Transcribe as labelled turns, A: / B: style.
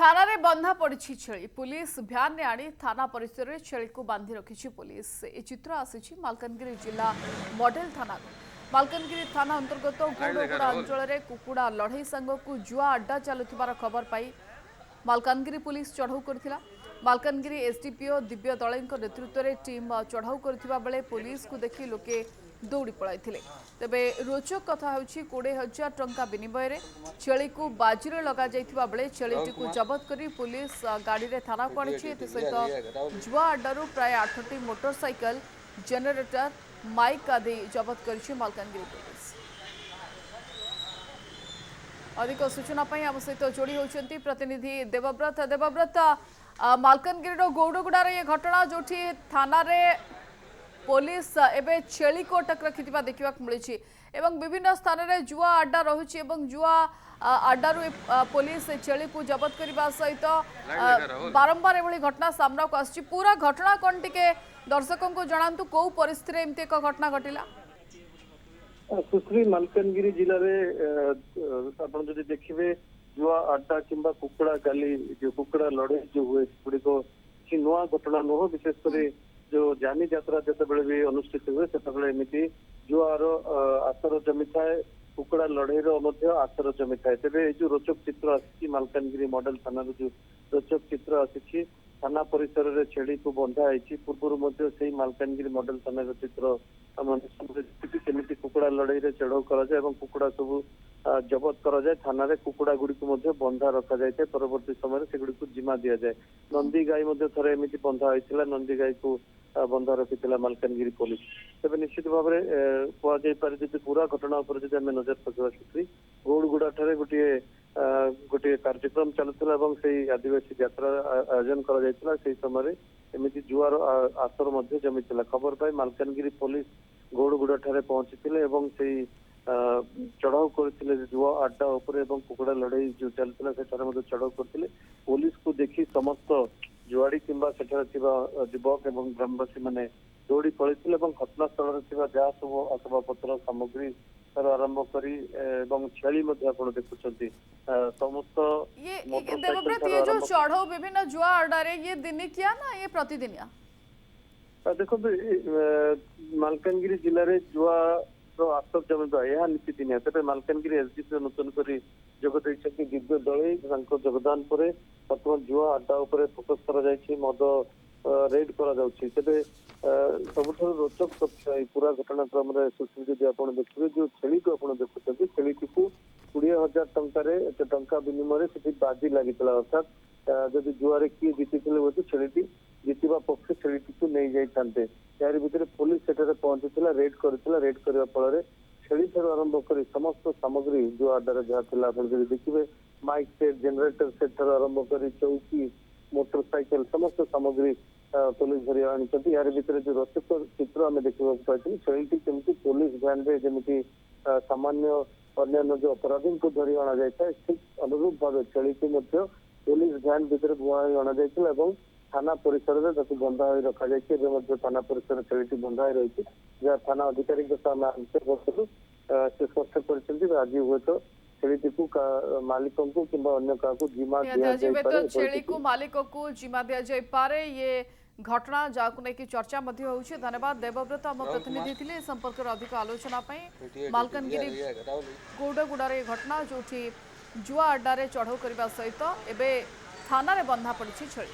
A: थाना रे बंधा पड़ी छेली पुलिस भ्यान ने आनी थाना परिसर में छेली को बांधी रखी पुलिस। ये चित्र आसी मालकानगिरी जिला मॉडल थाना मालकानगिरी थाना अंतर्गत गौड़गुड़ा अंचल में कुकुड़ा लड़ई सांग को जुआ अड्डा चलुथिबार खबर पाई मालकानगिरी पुलिस चढ़ाऊ करथिला। मालकानगिरी एसडीपीओ दिव्य दले नेतृत्व में टीम चढ़ाऊ करथिबा बेले पुलिस को देखि लोके दौड़ी पड़ाई। तेबे रोचक कथा होछि 20,000 टंका विनिमय रे छेली को बाजीरे लगा जाइथिबा बेले छेलीटी को जबत करी पुलिस गाड़ी रे थाना को आनिछि। एते सहित जुआ अड्डारू प्राय 8टी मोटरसाइकल जेनेरेटर माइक आदि जबत करिछि मालकानगिरी पुलिस। अधिक सूचना पाई आम सहित जोड़ी होती प्रतिनिधि देवव्रत। देवव्रत, मालकानगिरी गौड़गुड़ा ये घटना जो थाना रे पुलिस एवं छेली को अटक रखि देखा मिली एवं विभिन्न स्थान में जुआ अड्डा रही जुआ अड्डारू पुलिस छेली को जबत करने सहित बारंबार एभली घटना सामना को आसी। पूरा घटना कौन टिके दर्शकों को जनातु कौ परिस्थिति एमती एक घटना घटिला?
B: सुश्री मालकानगिरी जिले में आप देखिए जुआ अड्डा किंबा कुकुड़ा गाली जो कुकुड़ा लड़े जो हुए गुड़िक कि नुआ घटना नुह विशेषकर जो जानी यात्रा जिते भी अनुष्ठित हुए से जुआर आसर जमी थाए कुकुड़ा लड़ईर आसर जमी थाए। तेरे जो रोचक चित्र आसी मालकानगिरी मॉडल थाना जो रोचक चित्र आसी थाना परिसर में छेड़ी को बंधा है पूर्व से मालकानगिरी मॉडल थाना चित्र केमी कुकुड़ा लड़ई रे चढ़ाऊ कराए कुकुड़ा सब जबत कराए थाना रे कुकुड़ा गुड़ी को बंधा रखा जाए परवर्ती समय से गुड़ी को जिमा दि जाए। नंदी गाई थे एमती बंधा होता नंदी गाई को बंधा रखी मालकानगिरी पुलिस। तेज निश्चित भाव में कहुई पूरा घटना आम नजर पकड़ा सुश्री गौड़गुड़ा ठारे गोटे गोटे कार्यक्रम चलुला से आदिवासी यात्रा आयोजन करा समय एमती जुआर आसर जमी खबर पाई मालकानगिरी पुलिस गौड़गुड़ा ठारे पहुंची चढ़ाऊ करते जुआ अड्डा उपर कुकुड़ा लड़ई जो चलता चढ़ाऊ करते पुलिस को देखी समस्त जुआड़ी किंबा युवक एवं ग्रामवासी मैंने दौड़ी पड़ते घटनास्थल जहाँ सब आसबाबपत्र सामग्री आरंभ करी छेली देखुं समस्त
A: ये जो चढ़ाऊ विभिन्न जुआ अड्डा ये दिनिकिया ना ये प्रतिदिनिया?
B: देखो मालकानगिरी जिले में जुआ आसर जमी यह नीतिदिनिया। तेज मालकानगिरी एसडीपी नूतन कर जोगद दिव्य दले योगदान पर बर्तमान जुआ अड्डा उपर फोकस कर मद रेड करे सबुठ रोचक तथ्य पूरा घटनाक्रम सुश्री जी आप देखिए जो छेली को आप देखुं छेली को 20,000 टंका विनिमय से बाजी लगी अर्थात जदि जुआरे किए जीति बोलते छेली जीतवा पक्ष छेली को नहीं जाते यार भितर पुलिस सेठारे पहुंची रेड करने फल छेली ठार आरंभ कर समस्त सामग्री जो अड्डार जहाँ देखिए माइक सेट जेनेटर सेट ठार आरंभ कर चौकी मोटरसाइकेल समस्त सामग्री पुलिस धरी आनी यार भितर जो रोचक चित्र आम देखा पाई छेली केमती पुलिस भ्यान में जमी सामान्य अन्य जो अपराधी को धरी अणा जाए ठीक अनुरूप भाव छेली को पुलिस भ्यान भितर बुआई अणा जाए थाना परिसर में बंधा रखा जाए थाना परिसर छेली बंधा रही जहाँ थाना अधिकारी से स्पष्ट कर आज हुए तो छेली को मालिकों को किंबा अन्य क्या जिमा
A: दिया छेली को मालिक को जिमा दि जाए ये घटना जहाँ नहीं चर्चा होउछि। धन्यवाद देवव्रत आम प्रतिनिधि थे संपर्क अधिक आलोचना मालकानगिरी गौड़गुड़ा घटना जो जुआ अड्डा चढ़ाऊ करने सहित एवं थाना रे बंधा पड़ी छेली।